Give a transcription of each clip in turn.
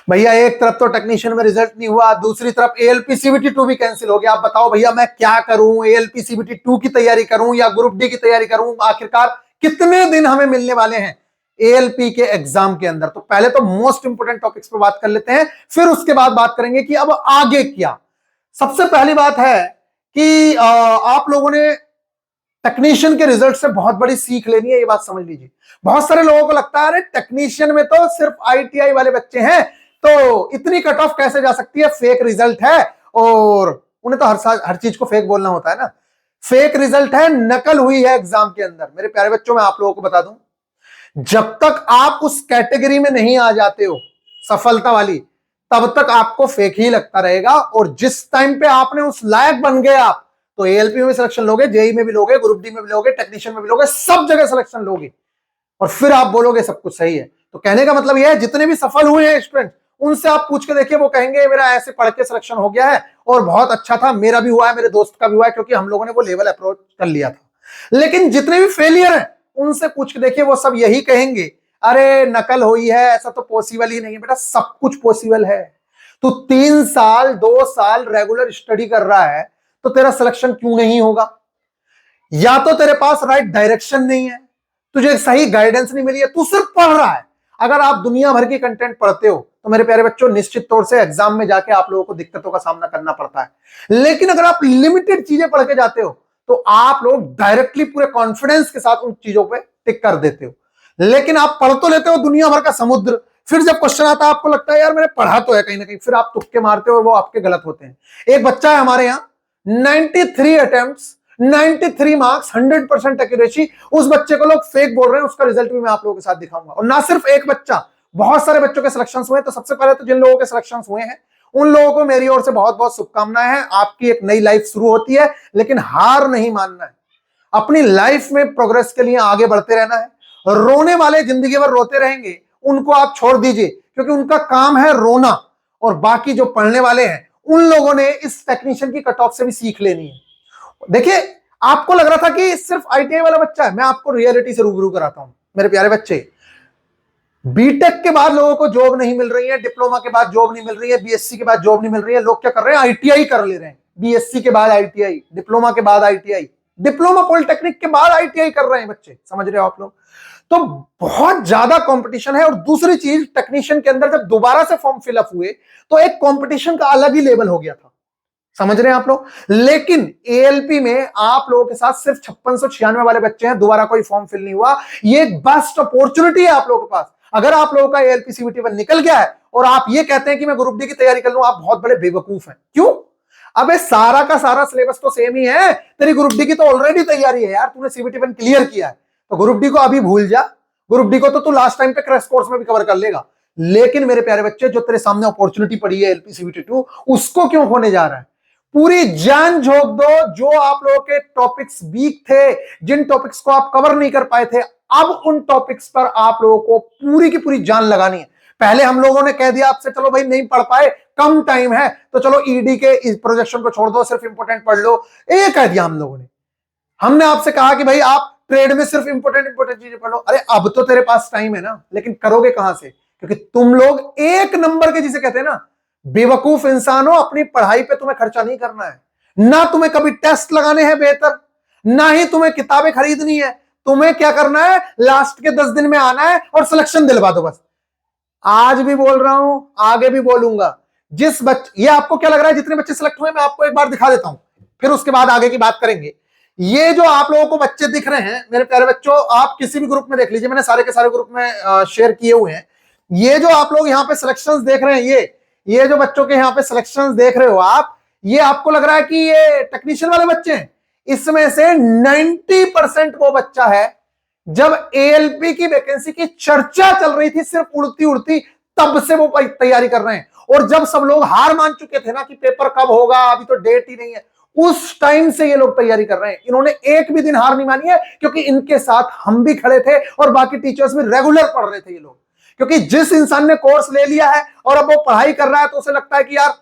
भैया एक तरफ तो टेक्नीशियन में रिजल्ट नहीं हुआ, दूसरी तरफ एएलपी सीबीटी 2 भी कैंसिल हो गया। आप बताओ भैया मैं क्या करूं? एएलपी सीबीटी 2 की तैयारी करूं या ग्रुप डी की तैयारी करूं? आखिरकार कितने दिन हमें मिलने वाले हैं एएलपी के एग्जाम के अंदर? तो पहले तो मोस्ट इंपोर्टेंट टॉपिक्स पर बात कर लेते हैं, फिर उसके बाद बात करेंगे कि अब आगे क्या। सबसे पहली बात है कि आप लोगों ने टेक्नीशियन के रिजल्ट से बहुत बड़ी सीख लेनी है, ये बात समझ लीजिए। बहुत सारे लोगों को लगता है अरे टेक्नीशियन में तो सिर्फ आईटीआई वाले बच्चे हैं, तो इतनी कट ऑफ कैसे जा सकती है? फेक रिजल्ट है, और उन्हें तो हर चीज को फेक बोलना होता है ना। फेक रिजल्ट है, नकल हुई है एग्जाम के अंदर। मेरे प्यारे बच्चों, मैं आप लोगों को बता दूं, जब तक आप उस कैटेगरी में नहीं आ जाते हो सफलता वाली, तब तक आपको फेक ही लगता रहेगा। और जिस टाइम पे आपने उस लायक बन गए आप, तो एएलपी में भी सिलेक्शन लोगे, जेई में भी लोगे, ग्रुप डी में भी लोगे, टेक्नीशियन में भी लोगे, सब जगह सिलेक्शन लोगे, और फिर आप बोलोगे सब कुछ सही है। तो कहने का मतलब यह है, जितने भी सफल हुए हैं स्टूडेंट, उनसे आप पूछ के देखिए, वो कहेंगे मेरा ऐसे पढ़ के सिलेक्शन हो गया है और बहुत अच्छा था, मेरा भी हुआ है, मेरे दोस्त का भी हुआ है, क्योंकि हम लोगों ने वो लेवल अप्रोच कर लिया था। लेकिन जितने भी फेलियर हैं, उनसे पूछ के देखिए, वो सब यही कहेंगे, अरे नकल हुई है, ऐसा तो पॉसिबल ही नहीं है। बेटा सब कुछ पॉसिबल है। तो 3 साल 2 साल रेगुलर स्टडी कर रहा है, तो तेरा सिलेक्शन क्यों नहीं होगा? या तो तेरे पास राइट डायरेक्शन नहीं है, तुझे सही गाइडेंस नहीं मिली है, तू सिर्फ पढ़ रहा है। अगर आप दुनिया भर की कंटेंट पढ़ते हो, तो मेरे प्यारे बच्चों निश्चित तौर से एग्जाम में जाके आप लोगों को दिक्कतों का सामना करना पड़ता है। लेकिन अगर आप लिमिटेड चीजें पढ़ के जाते हो, तो आप लोग डायरेक्टली पूरे कॉन्फिडेंस के साथ उन चीजों पे टिक कर देते हो। लेकिन आप पढ़ तो लेते हो दुनिया भर का समुद्र, फिर जब क्वेश्चन आता है आपको लगता है यार मैंने पढ़ा तो है कहीं ना कहीं, फिर आप तुक्के मारते हो और वो आपके गलत होते हैं। एक बच्चा है हमारे यहाँ, 93 अटेम्प्ट्स, 93 मार्क्स, 100% एक्यूरेसी। उस बच्चे को लोग फेक बोल रहे हैं, उसका रिजल्ट भी मैं आप लोगों के साथ दिखाऊंगा। और ना सिर्फ एक बच्चा, बहुत सारे बच्चों के सिलेक्शन हुए। तो सबसे पहले तो जिन लोगों के सिलेक्शन हुए हैं, उन लोगों को मेरी ओर से बहुत बहुत शुभकामनाएं हैं। आपकी एक नई लाइफ शुरू होती है, लेकिन हार नहीं मानना है। अपनी लाइफ में प्रोग्रेस के लिए आगे बढ़ते रहना है। रोने वाले जिंदगी भर रोते रहेंगे, उनको आप छोड़ दीजिए, क्योंकि उनका काम है रोना। और बाकी जो पढ़ने वाले हैं, उन लोगों ने इस टेक्नीशियन की कट ऑफ से भी सीख लेनी है। देखिए, आपको लग रहा था कि सिर्फ आईटीआई वाला बच्चा है, मैं आपको रियलिटी से रूबरू कराता हूं। मेरे प्यारे बच्चे, बीटेक के बाद लोगों को जॉब नहीं मिल रही है, डिप्लोमा के बाद जॉब नहीं मिल रही है, बीएससी के बाद जॉब नहीं मिल रही है। लोग क्या कर रहे हैं? आईटीआई कर ले रहे हैं। बीएससी के बाद आईटीआई, डिप्लोमा के बाद आईटीआई, डिप्लोमा पॉलिटेक्निक के बाद आईटीआई कर रहे हैं बच्चे। समझ रहे हो आप लोग? तो बहुत ज्यादा कंपटीशन है। और दूसरी चीज, टेक्नीशियन के अंदर जब दोबारा से फॉर्म फिलअप हुए, तो एक कंपटीशन का अलग ही लेवल हो गया था। समझ रहे हैं आप लोग? लेकिन एएलपी में आप लोगों के साथ सिर्फ 5696 वाले बच्चे हैं, दोबारा कोई फॉर्म फिल नहीं हुआ। ये एक बेस्ट अपॉर्चुनिटी है आप लोगों के पास। अगर आप लोगों का एएलपी सीबीटी 1 निकल गया है और आप ये कहते हैं कि मैं ग्रुप डी की तैयारी कर लूं, आप बहुत बड़े बेवकूफ हैं। क्यों? अबे सारा का सारा सिलेबस तो सेम ही है। तेरी ग्रुप डी की तो ऑलरेडी तैयारी है यार, तूने सीबीटी 1 क्लियर किया है, तो ग्रुप डी को अभी भूल जा। ग्रुप डी को तो तू लास्ट टाइम पे क्रैश कोर्स में भी कवर कर लेगा। लेकिन मेरे प्यारे बच्चे, जो तेरे सामने अपॉर्चुनिटी पड़ी है एलपी सीबीटी 2, उसको क्यों खोने जा रहा है? पूरी जान झोंक दो। जो आप लोगों के टॉपिक्स वीक थे, जिन टॉपिक्स को आप कवर नहीं कर पाए थे, अब उन टॉपिक्स पर आप लोगों को पूरी की पूरी जान लगानी है। पहले हम लोगों ने कह दिया आपसे, चलो भाई नहीं पढ़ पाए, कम टाइम है, तो चलो ईडी के इस प्रोजेक्शन को छोड़ दो, सिर्फ इंपोर्टेंट पढ़ लो, ये कह दिया हम लोगों ने। हमने आपसे कहा कि भाई आप ट्रेड में सिर्फ इंपोर्टेंट चीजें पढ़ लो। अरे अब तो तेरे पास टाइम है ना, लेकिन करोगे कहां से? क्योंकि तुम लोग एक नंबर के, जिसे कहते हैं ना, बेवकूफ इंसान हो। अपनी पढ़ाई पे तुम्हें खर्चा नहीं करना है, ना तुम्हें कभी टेस्ट लगाने हैं बेहतर, ना ही तुम्हें किताबें खरीदनी है। तुम्हें क्या करना है? लास्ट के 10 दिन में आना है और सिलेक्शन दिलवा दो बस। आज भी बोल रहा हूं, आगे भी बोलूंगा। जिस बच्चे, ये आपको क्या लग रहा है जितने बच्चे सिलेक्ट हुए, मैं आपको एक बार दिखा देता हूं, फिर उसके बाद आगे की बात करेंगे। ये जो आप लोगों को बच्चे दिख रहे हैं मेरे प्यारे बच्चों, आप किसी भी ग्रुप में देख लीजिए, मैंने सारे के सारे ग्रुप में शेयर किए हुए हैं। ये जो आप लोग यहाँ पे सिलेक्शंस देख रहे हैं, ये जो बच्चों के यहाँ पे सिलेक्शंस देख रहे हो आप, ये आपको लग रहा है कि ये टेक्नीशियन वाले बच्चे हैं। इसमें से 90% वो बच्चा है, जब एएलपी की वैकेंसी की चर्चा चल रही थी, सिर्फ उड़ती उड़ती, तब से वो तैयारी कर रहे हैं। और जब सब लोग हार मान चुके थे ना कि पेपर कब होगा, अभी तो डेट ही नहीं है, उस टाइम से ये लोग तैयारी कर रहे हैं। इन्होंने एक भी दिन हार नहीं मानी है, क्योंकि इनके साथ हम भी खड़े थे और बाकी टीचर्स भी रेगुलर पढ़ रहे थे ये लोग। क्योंकि जिस इंसान ने कोर्स ले लिया है और अब वो पढ़ाई कर रहा है, तो उसे लगता है कि यार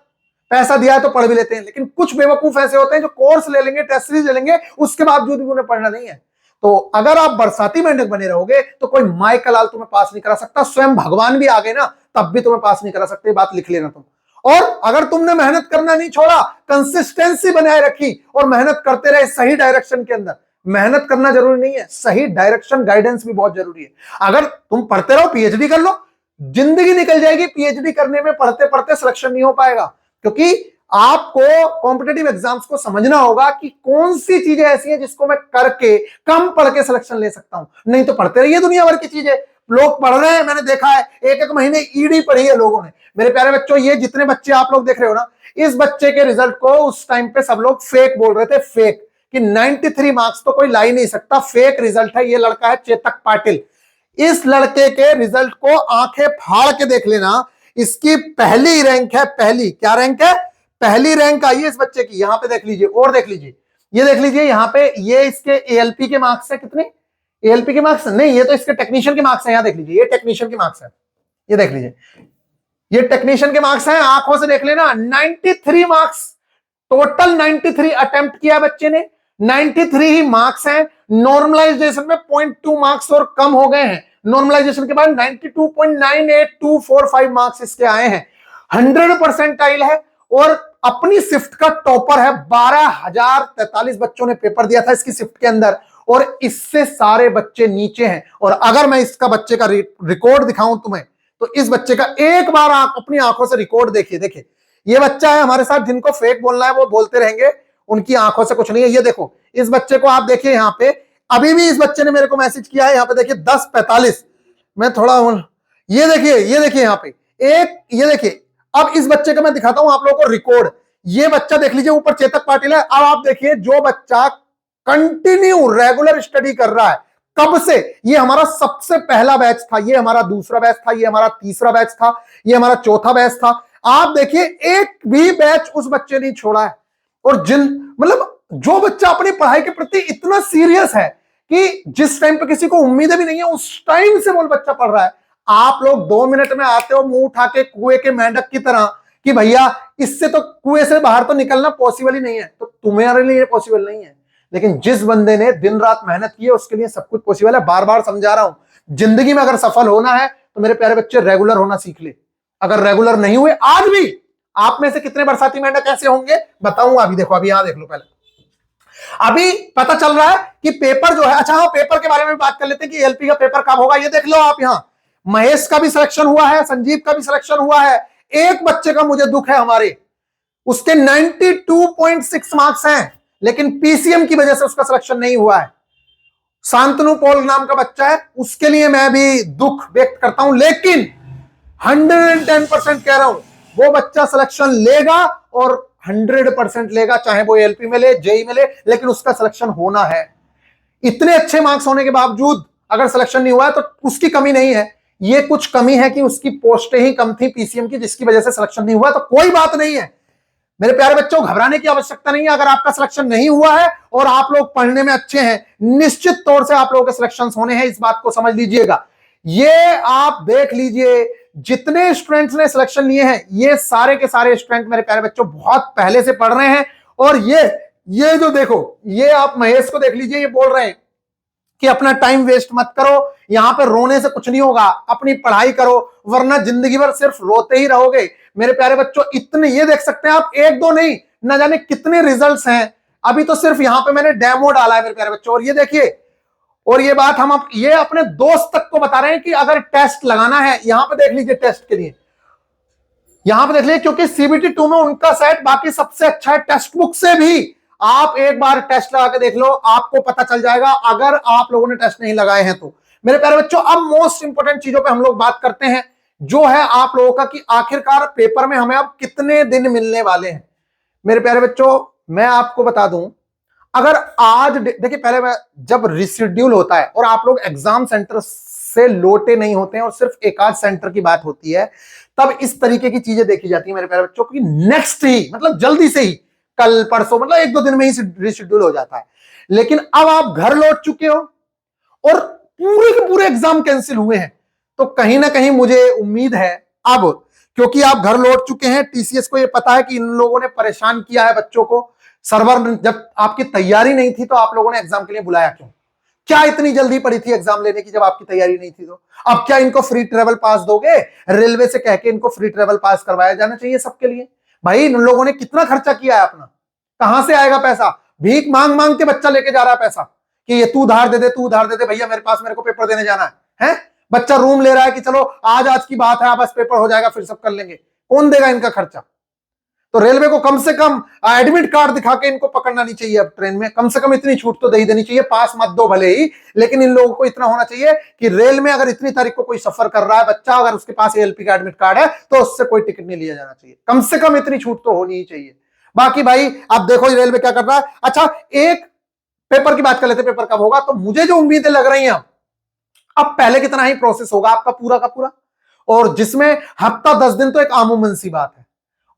पैसा दिया है तो पढ़ भी लेते हैं। लेकिन कुछ बेवकूफ ऐसे होते हैं जो कोर्स ले लेंगे, टेस्ट सीरीज ले लेंगे, उसके बावजूद भी उन्हें पढ़ना नहीं है। तो अगर आप बरसाती मेंढक बने रहोगे, तो कोई माई का लाल तुम्हें पास नहीं करा सकता। स्वयं भगवान भी आ गए ना, तब भी तुम्हें पास नहीं करा सकते, बात लिख लेना तुम। और अगर तुमने मेहनत करना नहीं छोड़ा, कंसिस्टेंसी बनाए रखी और मेहनत करते रहे सही डायरेक्शन के अंदर। मेहनत करना जरूरी नहीं है, सही डायरेक्शन गाइडेंस भी बहुत जरूरी है। अगर तुम पढ़ते रहो, पीएचडी कर लो, जिंदगी निकल जाएगी। पीएचडी करने में पढ़ते पढ़ते सिलेक्शन नहीं हो पाएगा, क्योंकि आपको कॉम्पिटेटिव एग्जाम्स को समझना होगा कि कौन सी चीजें ऐसी हैं जिसको मैं करके कम पढ़ के सिलेक्शन ले सकता हूं। नहीं तो पढ़ते रहिए दुनिया भर की चीजें। लोग पढ़ रहे हैं, मैंने देखा है, एक एक महीने ईडी पढ़ी है लोगों ने। मेरे प्यारे बच्चों, ये जितने बच्चे आप लोग देख रहे हो ना, इस बच्चे के रिजल्ट को उस टाइम पे सब लोग फेक बोल रहे थे, फेक, कि 93 मार्क्स तो कोई ला ही नहीं सकता, फेक रिजल्ट है। ये लड़का है चेतक पाटिल। इस लड़के के रिजल्ट को आंखें फाड़ के देख लेना, इसकी पहली रैंक है, पहली, क्या रैंक है, पहली रैंक आई है इस बच्चे की। यहां पे देख लीजिए, और देख लीजिए, ये देख लीजिए यहां पे, ये इसके एएलपी के मार्क्स है। कितने एएलपी के मार्क्स? नहीं, ये तो इसके टेक्नीशियन के मार्क्स है। यहां देख लीजिए, ये टेक्नीशियन के मार्क्स है, ये देख लीजिए, ये टेक्नीशियन के मार्क्स हैं। आंखों से देख लेना, 93 मार्क्स टोटल, 93 अटेम्प्ट किया बच्चे ने, 93 ही मार्क्स हैं। नॉर्मलाइजेशन में 0.2 मार्क्स और कम हो गए हैं। नॉर्मलाइजेशन के बाद 92.98245 मार्क्स इसके आए हैं। 100% है और अपनी शिफ्ट का टॉपर है। 12,043 बच्चों ने पेपर दिया था इसकी शिफ्ट के अंदर, और इससे सारे बच्चे नीचे हैं। और अगर मैं इसका बच्चे का रिकॉर्ड दिखाऊं तुम्हें, तो इस बच्चे का एक बार आप अपनी आंखों से रिकॉर्ड देखिए। देखिए, ये बच्चा है हमारे साथ, जिनको फेक बोलना है वो बोलते रहेंगे, उनकी आंखों से कुछ नहीं है। ये देखो, इस बच्चे को आप देखिए, यहां पे अभी भी इस बच्चे ने मेरे को मैसेज किया है, यहां पे देखिए 10:45। मैं थोड़ा, ये देखिए, ये देखिए यहां पे एक, ये देखिए। अब इस बच्चे का मैं दिखाता हूं आप लोगों को रिकॉर्ड। ये बच्चा देख लीजिए, ऊपर चेतक पाटिल है। अब आप देखिए, जो बच्चा कंटिन्यू रेगुलर स्टडी कर रहा है, कब से, ये हमारा सबसे पहला बैच था, ये हमारा दूसरा बैच था, ये हमारा तीसरा बैच था, ये हमारा चौथा बैच था। आप देखिए, एक भी बैच उस बच्चे ने छोड़ा है। और मतलब जो बच्चा अपनी पढ़ाई के प्रति इतना सीरियस है कि जिस टाइम पे किसी को उम्मीदें भी नहीं है, उस टाइम से वो बच्चा पढ़ रहा है। आप लोग 2 मिनट में आते हो मुंह उठा के कुएं के मेंढक की तरह कि भैया इससे तो कुएं से बाहर तो निकलना पॉसिबल ही नहीं है। तो तुम्हारे लिए पॉसिबल नहीं है, लेकिन जिस बंदे ने दिन रात मेहनत की है उसके लिए सब कुछ पॉसिबल है। बार बार समझा रहा हूं, जिंदगी में अगर सफल होना है तो मेरे प्यारे बच्चे रेगुलर होना सीख ले। अगर रेगुलर नहीं हुए, आज भी आप में से कितने बरसाती मेंढक ऐसे होंगे बताऊंगा। अभी देखो, अभी यहां देख लो, पहले अभी पता चल रहा है कि पेपर जो है, अच्छा हाँ, पेपर के बारे में बात कर लेते हैं कि एलपी का पेपर कब होगा। ये देख लो आप, यहां महेश का भी सिलेक्शन हुआ है, संजीव का भी सिलेक्शन हुआ है। एक बच्चे का मुझे दुख है, हमारे, उसके 92.6 मार्क्स हैं, लेकिन पीसीएम की वजह से उसका सिलेक्शन नहीं हुआ है। शांतनु पॉल नाम का बच्चा है, उसके लिए मैं भी दुख व्यक्त करता हूं, लेकिन 110% कह रहा हूं, वो बच्चा सिलेक्शन लेगा और 100% लेगा, चाहे वो एलपी में ले, जेई में ले, लेकिन उसका सिलेक्शन होना है। इतने अच्छे मार्क्स होने के बावजूद अगर सिलेक्शन नहीं हुआ है तो उसकी कमी नहीं है, ये कुछ कमी है कि उसकी पोस्टें ही कम थी पीसीएम की, जिसकी वजह से सिलेक्शन नहीं हुआ। तो कोई बात नहीं है मेरे प्यारे बच्चों, घबराने की आवश्यकता नहीं है। अगर आपका सिलेक्शन नहीं हुआ है और आप लोग पढ़ने में अच्छे हैं, निश्चित तौर से आप लोगों के सिलेक्शन होने हैं, इस बात को समझ लीजिएगा। ये आप देख लीजिए, जितने स्टूडेंट्स ने सिलेक्शन लिए हैं, ये सारे के सारे स्टूडेंट मेरे प्यारे बच्चों बहुत पहले से पढ़ रहे हैं। और ये जो देखो, ये आप महेश को देख लीजिए, ये बोल रहे हैं कि अपना टाइम वेस्ट मत करो, यहां पे रोने से कुछ नहीं होगा, अपनी पढ़ाई करो, वरना जिंदगी भर सिर्फ रोते ही रहोगे। मेरे प्यारे बच्चों, इतने, ये देख सकते हैं आप, एक दो नहीं, न जाने कितने रिजल्ट्स हैं। अभी तो सिर्फ यहां पे मैंने डेमो डाला है मेरे प्यारे बच्चों। और ये देखिए, और ये बात हम ये अपने दोस्त तक को बता रहे हैं कि अगर टेस्ट लगाना है, यहां पे देख लीजिए, टेस्ट के लिए यहां पे देख लीजिए, क्योंकि सीबीटी 2 में उनका सेट बाकी सबसे अच्छा है, टेक्स्ट बुक से भी। आप एक बार टेस्ट लगा के देख लो, आपको पता चल जाएगा, अगर आप लोगों ने टेस्ट नहीं लगाए हैं तो। मेरे प्यारे बच्चों, अब मोस्ट इंपोर्टेंट चीजों पे हम लोग बात करते हैं, जो है आप लोगों का कि आखिरकार पेपर में हमें अब कितने दिन मिलने वाले हैं। मेरे प्यारे बच्चों, मैं आपको बता दूं, अगर आज देखिए, पहले मैं जब रिशेड्यूल होता है और आप लोग एग्जाम सेंटर से लौटे नहीं होते हैं और सिर्फ एक आध सेंटर की बात होती है, तब इस तरीके की चीजें देखी जाती है मेरे प्यारे बच्चों की, नेक्स्ट ही, मतलब जल्दी से ही, कल परसों, मतलब 1-2 दिन में ही रिशेड्यूल हो जाता है। लेकिन अब आप घर लौट चुके हो और पूरे के पूरे एग्जाम कैंसिल हुए हैं, तो कहीं ना कहीं मुझे उम्मीद है अब, क्योंकि आप घर लौट चुके हैं, टीसीएस को यह पता है कि इन लोगों ने परेशान किया है बच्चों को। सर्वर, जब आपकी तैयारी नहीं थी तो आप लोगों ने एग्जाम के लिए बुलाया क्यों? क्या इतनी जल्दी पड़ी थी एग्जाम लेने की जब आपकी तैयारी नहीं थी? तो अब क्या इनको फ्री ट्रेवल पास दोगे? रेलवे से कह के इनको फ्री ट्रेवल पास करवाया जाना चाहिए सबके लिए। भाई इन लोगों ने कितना खर्चा किया है अपना, कहां से आएगा पैसा? भीख मांग मांग के बच्चा लेके जा रहा है पैसा कि ये तू उधार दे दे, तू उधार दे दे, भैया मेरे पास, मेरे को पेपर देने जाना है? बच्चा रूम ले रहा है कि चलो आज की बात है, बस पेपर हो जाएगा फिर सब कर लेंगे। कौन देगा इनका खर्चा? तो रेलवे को कम से कम एडमिट कार्ड दिखा के इनको पकड़ना नहीं चाहिए अब ट्रेन में, कम से कम इतनी छूट तो दे ही देनी चाहिए। पास मत दो भले ही, लेकिन इन लोगों को इतना होना चाहिए कि रेल में अगर इतनी तारीख को कोई सफर कर रहा है बच्चा, अगर उसके पास एएलपी का एडमिट कार्ड है तो उससे कोई टिकट नहीं लिया जाना चाहिए। कम से कम इतनी छूट तो होनी ही चाहिए। बाकी भाई अब देखो रेलवे क्या कर रहा है। अच्छा एक पेपर की बात कर लेते, पेपर कब होगा? तो मुझे जो उम्मीदें लग रही हैं, अब पहले कितना ही प्रोसेस होगा आपका पूरा का पूरा, और जिसमें हफ्ता 10 दिन तो एक आमूमन सी बात है,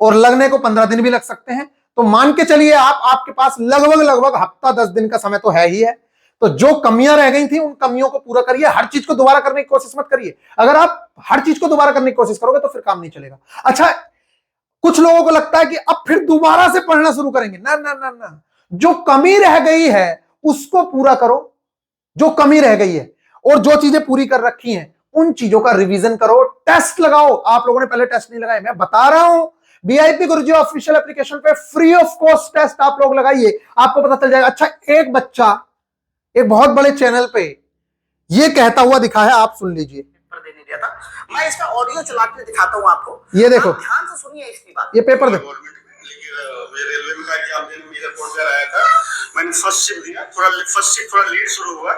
और लगने को 15 दिन भी लग सकते हैं। तो मान के चलिए आपके पास लगभग हफ्ता 10 दिन का समय तो है ही है। तो जो कमियां रह गई थी उन कमियों को पूरा करिए, हर चीज को दोबारा करने की कोशिश मत करिए। अगर आप हर चीज को दोबारा करने की कोशिश करोगे तो फिर काम नहीं चलेगा। अच्छा कुछ लोगों को लगता है कि अब फिर दोबारा से पढ़ना शुरू करेंगे। ना ना ना ना, जो कमी रह गई है उसको पूरा करो, जो कमी रह गई है, और जो चीजें पूरी कर रखी हैं उन चीजों का रिवीजन करो, टेस्ट लगाओ। आप लोगों ने पहले टेस्ट नहीं लगाए, मैं बता रहा हूं वीआईपी गुरुजी ऑफिशियल एप्लीकेशन पे फ्री ऑफ कॉस्ट टेस्ट आप लोग लगाइए, आपको पता चल जाएगा। अच्छा एक बच्चा एक बहुत बड़े चैनल पे ये कहता हुआ दिखा है, आप सुन लीजिए। देने दिया था, मैं इसका ऑडियो चला के दिखाता हूं आपको, ये देखो, ध्यान से सुनिए इसकी बात। ये पेपर देखो। रेलवे में कहा कि आपने मेरा कोर्स आया था, मैंने फर्स्ट शिफ्ट दिया, फर्स्ट शिफ्ट थोड़ा लेट शुरू हुआ,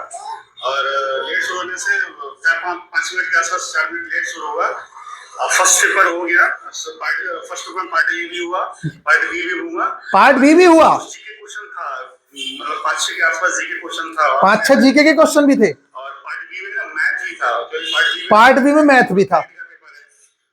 और लेट शुरू होने से 4-5 मिनट के आसपास 4 मिनट लेट शुरू हुआ। फर्स्ट पेपर हो गया, फर्स्ट पेपर पार्ट ए भी हुआ, पार्ट बी भी हुआ, पार्ट बी भी हुआ। जीके क्वेश्चन था, मतलब 5-6 के आसपास जीके क्वेश्चन था, 5-6 जीके के क्वेश्चन भी थे, और पार्ट बी में ना मैथ भी था, पार्ट बी में मैथ भी था।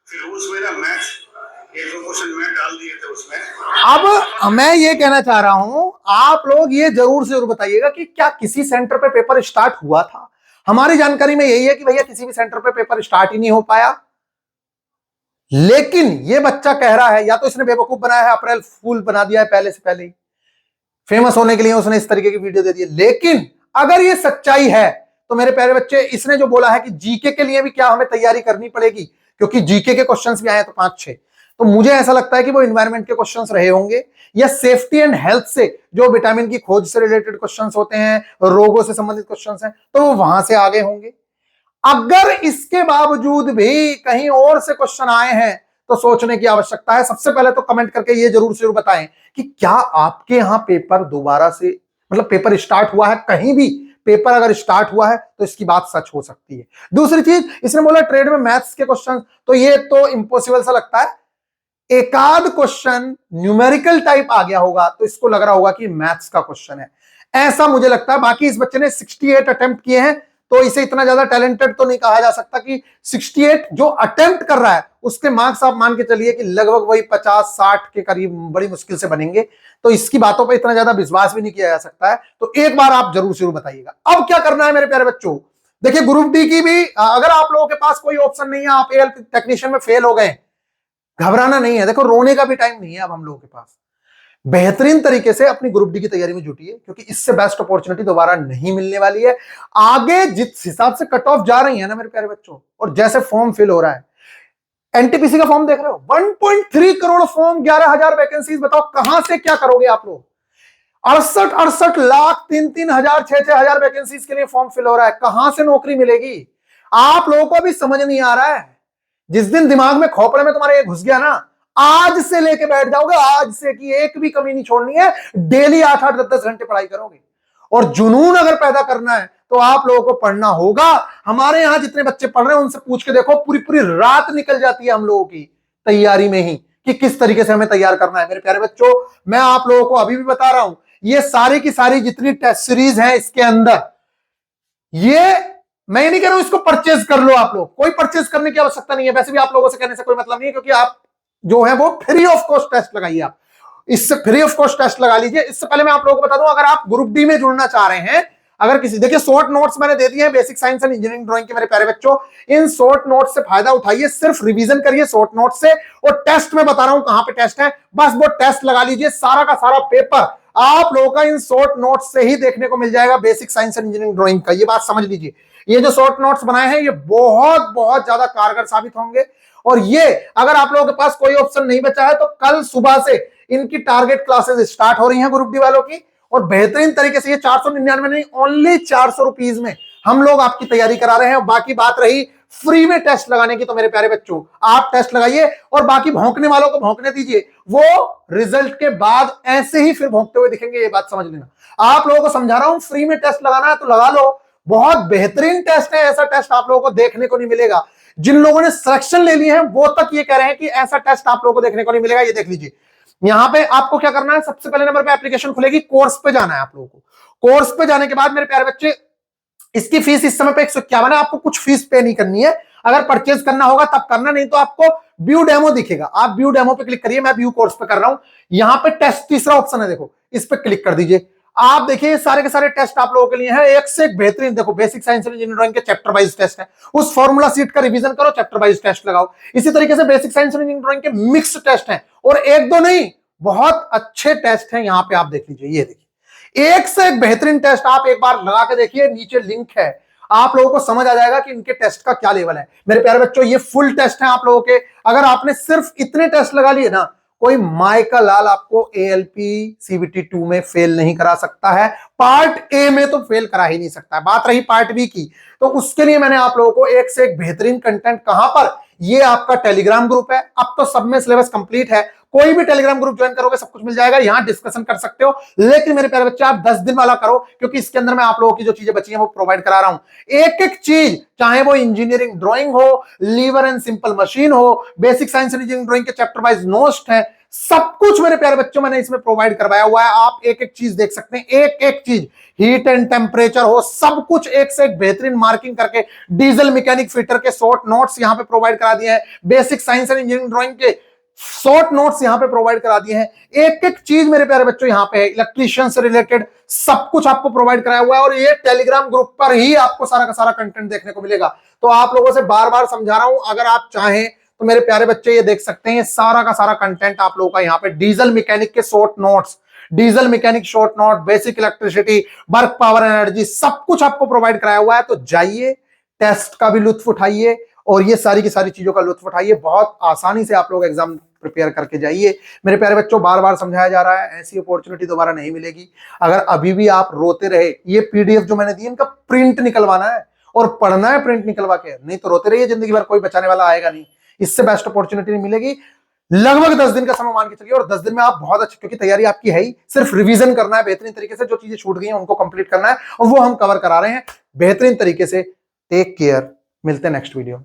फिर उसमें ना मैथ एक दो क्वेश्चन मैं डाल दिए थे उसमें। अब मैं ये कहना चाह रहा हूं, आप लोग ये जरूर से जरूर बताइएगा कि क्या किसी सेंटर पे पेपर स्टार्ट हुआ था? हमारी जानकारी में यही है कि भैया किसी भी सेंटर पे पेपर स्टार्ट ही नहीं हो पाया। लेकिन ये बच्चा कह रहा है, या तो इसने बेवकूफ बनाया है, अप्रैल फूल बना दिया है पहले से पहले ही, फेमस होने के लिए उसने इस तरीके की वीडियो दे दी है। लेकिन अगर ये सच्चाई है तो मेरे प्यारे बच्चे, इसने जो बोला है कि जीके के लिए भी क्या हमें तैयारी करनी पड़ेगी, क्योंकि जीके के क्वेश्चंस भी आए तो 5-6, तो मुझे ऐसा लगता है कि वो एनवायरनमेंट के क्वेश्चंस रहे होंगे, या सेफ्टी एंड हेल्थ से जो विटामिन की खोज से रिलेटेड क्वेश्चंस होते हैं, रोगों से संबंधित क्वेश्चंस हैं, तो वो वहां से आगे होंगे। अगर इसके बावजूद भी कहीं और से क्वेश्चन आए हैं तो सोचने की आवश्यकता है। सबसे पहले तो कमेंट करके ये जरूर से बताएं कि क्या आपके यहां पेपर दोबारा से, मतलब पेपर स्टार्ट हुआ है? कहीं भी पेपर अगर स्टार्ट हुआ है तो इसकी बात सच हो सकती है। दूसरी चीज, इसने बोला ट्रेड में मैथ्स के क्वेश्चन, तो ये तो इम्पॉसिबल सा लगता है। एकाध क्वेश्चन न्यूमेरिकल टाइप आ गया होगा तो इसको लग रहा होगा कि मैथ्स का क्वेश्चन है, ऐसा मुझे लगता है। बाकी इस बच्चे ने 68 अटेम्प्ट किए हैं, तो इसे इतना ज्यादा टैलेंटेड तो नहीं कहा जा सकता कि 68 जो अटेम्प्ट कर रहा है उसके मार्क्स आप मान के चलिए कि लगभग वही 50-60 के करीब बड़ी मुश्किल से बनेंगे। तो इसकी बातों पे इतना ज्यादा विश्वास भी नहीं किया जा सकता है। तो एक बार आप जरूर जरूर बताइएगा। अब क्या करना है मेरे प्यारे बच्चों, देखिए ग्रुप डी की भी अगर आप लोगों के पास कोई ऑप्शन नहीं है, आप एएलपी टेक्नीशियन में फेल हो गए, घबराना नहीं है। देखो रोने का भी टाइम नहीं है अब हम लोगों के पास। बेहतरीन तरीके से अपनी ग्रुप डी की तैयारी में जुटिए, क्योंकि इससे बेस्ट अपॉर्चुनिटी दोबारा नहीं मिलने वाली है। आगे जिस हिसाब से कट ऑफ जा रही है ना मेरे प्यारे बच्चों, और जैसे फॉर्म फिल हो रहा है, एनटीपीसी का फॉर्म देख रहे हो, 1.3 करोड़ फॉर्म, 11,000 वैकेंसीज, बताओ कहां से क्या करोगे आप लोग? 68 लाख 3 हजार 6 हजार वैकेंसीज के लिए फॉर्म फिल हो रहा है, कहां से नौकरी मिलेगी? आप लोगों को भी समझ नहीं आ रहा है। जिस दिन दिमाग में खोपड़े में तुम्हारे ये घुस गया ना, आज से लेके बैठ जाओगे, आज से कि एक भी कमी नहीं छोड़नी है, डेली 8-8 10-10 घंटे पढ़ाई करोगे। और जुनून अगर पैदा करना है तो आप लोगों को पढ़ना होगा। हमारे यहां जितने बच्चे पढ़ रहे हैं उनसे पूछ के देखो, पूरी पूरी रात निकल जाती है हम लोगों की तैयारी में ही, कि किस तरीके से हमें तैयार करना है। मेरे प्यारे बच्चों, मैं आप लोगों को अभी भी बता रहा हूं, ये सारी की सारी जितनी टेस्ट सीरीज है इसके अंदर, ये मैं नहीं कह रहा हूं इसको परचेज कर लो आप लोग, कोई परचेज करने की आवश्यकता नहीं है। वैसे भी आप लोगों से कहने से कोई मतलब नहीं है, क्योंकि आप जो है वो फ्री ऑफ कॉस्ट टेस्ट लगाइए। आप इससे फ्री ऑफ कॉस्ट टेस्ट लगा लीजिए। इससे पहले मैं आप लोगों को बता दूं, अगर आप ग्रुप डी में जुड़ना चाह रहे हैं, अगर किसी, देखिए शॉर्ट नोट्स मैंने दे दिए हैं basic science and engineering drawing के मेरे प्यारे बच्चों, इन शॉर्ट नोट्स से फायदा उठाइए, सिर्फ रिवीजन करिए शॉर्ट नोट्स से। और टेस्ट में बता रहा हूं कहां पे टेस्ट है, बस वो टेस्ट लगा लीजिए। सारा का सारा पेपर आप लोगों का इन शॉर्ट नोट्स से ही देखने को मिल जाएगा basic science and engineering drawing का। ये बात समझ लीजिए, ये जो शॉर्ट नोट्स बनाए हैं ये बहुत बहुत ज्यादा कारगर साबित होंगे। और ये अगर आप लोगों के पास कोई ऑप्शन नहीं बचा है तो कल सुबह से इनकी टारगेट क्लासेस स्टार्ट हो रही हैं ग्रुप डी वालों की, और बेहतरीन तरीके से ये 499 नहीं, ओनली 400 रुपीज में हम लोग आपकी तैयारी करा रहे हैं। बाकी बात रही फ्री में टेस्ट लगाने की, तो मेरे प्यारे बच्चों आप टेस्ट लगाइए और बाकी भौंकने वालों को भौंकने दीजिए, वो रिजल्ट के बाद ऐसे ही फिर भौंकते हुए दिखेंगे। ये बात समझ लेना, आप लोगों को समझा रहा हूं, फ्री में टेस्ट लगाना है तो लगा लो। बहुत बेहतरीन टेस्ट है, ऐसा टेस्ट आप लोगों को देखने को नहीं मिलेगा। जिन लोगों ने सिलेक्शन ले ली है वो तक ये कह रहे हैं कि ऐसा टेस्ट आप लोगों को देखने को नहीं मिलेगा। ये देख लीजिए, यहां पे आपको क्या करना है, सबसे पहले नंबर पे एप्लीकेशन खुलेगी, कोर्स पे जाना है आप लोगों को। कोर्स पे जाने के बाद मेरे प्यारे बच्चे, इसकी फीस इस समय पे 151 है, आपको कुछ फीस पे नहीं करनी है। अगर परचेज करना होगा तब करना, नहीं तो आपको व्यू डेमो दिखेगा, आप व्यू डेमो पे क्लिक करिए। मैं व्यू कोर्स पे कर रहा हूं, यहां पे टेस्ट तीसरा ऑप्शन है, देखो इस पे क्लिक कर दीजिए। आप देखिए सारे के सारे टेस्ट आप लोगों के लिए हैं, एक से एक बेहतरीन। देखो बेसिक साइंस एंड इंजीनियरिंग के चैप्टर वाइज टेस्ट है, उस फॉर्मूला सीट का रिवीजन करो, चैप्टर वाइज टेस्ट लगाओ। इसी तरीके से बेसिक साइंस एंड इंजीनियरिंग के मिक्स टेस्ट हैं, और एक दो नहीं बहुत अच्छे टेस्ट हैं। यहां पे आप देख लीजिए, ये देखिए एक से एक बेहतरीन टेस्ट, आप एक बार लगा के देखिए, नीचे लिंक है, आप लोगों को समझ आ जाएगा कि इनके टेस्ट का क्या लेवल है। मेरे प्यारे बच्चों ये फुल टेस्ट है आप लोगों के। अगर आपने सिर्फ इतने टेस्ट लगा लिए ना, कोई माई का लाल आपको ALP CBT 2 में फेल नहीं करा सकता है, पार्ट ए में तो फेल करा ही नहीं सकता है। बात रही पार्ट बी की, तो उसके लिए मैंने आप लोगों को एक से एक बेहतरीन कंटेंट, कहां पर, ये आपका टेलीग्राम ग्रुप है। अब तो सब में सिलेबस कंप्लीट है, कोई भी टेलीग्राम ग्रुप ज्वाइन करोगे सब कुछ मिल जाएगा, यहां डिस्कशन कर सकते हो। लेकिन मेरे प्यारे बच्चे आप 10 दिन वाला करो, क्योंकि इसके अंदर मैं आप लोगों की जो चीजें बची हैं वो प्रोवाइड करा रहा हूं। एक एक चीज, चाहे वो इंजीनियरिंग ड्राइंग हो, लीवर एंड सिंपल मशीन हो, basic science and engineering drawing के चैप्टर वाइज नोट्स है, सब कुछ मेरे प्यारे बच्चों मैंने इसमें प्रोवाइड करवाया हुआ है। आप एक एक चीज देख सकते हैं, एक एक चीज, हीट एंड टेम्परेचर हो, सब कुछ एक से एक बेहतरीन मार्किंग करके डीजल मैकेनिक फिटर के शॉर्ट नोट्स यहां पे प्रोवाइड करा दिए हैं, basic science and engineering drawing के शॉर्ट नोट्स यहां पे प्रोवाइड करा दिए हैं। एक एक चीज मेरे प्यारे बच्चों यहां पे है, इलेक्ट्रीशियन से रिलेटेड सब कुछ आपको प्रोवाइड कराया हुआ है, और ये टेलीग्राम ग्रुप पर ही आपको सारा का सारा कंटेंट देखने को मिलेगा। तो आप लोगों से बार बार समझा रहा हूं, अगर आप चाहें तो मेरे प्यारे बच्चे ये देख सकते हैं, सारा का सारा कंटेंट आप लोगों का यहाँ पे, डीजल मैकेनिक के short notes, diesel mechanic short note, basic electricity, work power energy, सब कुछ आपको प्रोवाइड कराया हुआ है। तो जाइए, टेस्ट का भी लुत्फ उठाइए और ये सारी की सारी चीजों का लुत्फ उठाइए। बहुत आसानी से आप लोग एग्जाम प्रिपेयर करके जाइए। मेरे प्यारे बच्चों बार बार समझाया जा रहा है, ऐसी अपॉर्चुनिटी दोबारा नहीं मिलेगी। अगर अभी भी आप रोते रहे, ये PDF जो मैंने दी इनका प्रिंट निकलवाना है और पढ़ना है प्रिंट निकलवा के, नहीं तो रोते रहिए, जिंदगी भर कोई बचाने वाला आएगा नहीं। इससे बेस्ट अपॉर्चुनिटी नहीं मिलेगी। लगभग 10 दिन का समय मान के चलिए, और 10 दिन में आप बहुत अच्छी, क्योंकि तैयारी आपकी है ही, सिर्फ रिवीजन करना है बेहतरीन तरीके से, जो चीजें छूट गई हैं उनको कंप्लीट करना है, और वो हम कवर करा रहे हैं बेहतरीन तरीके से। टेक केयर, मिलते हैं नेक्स्ट वीडियो में।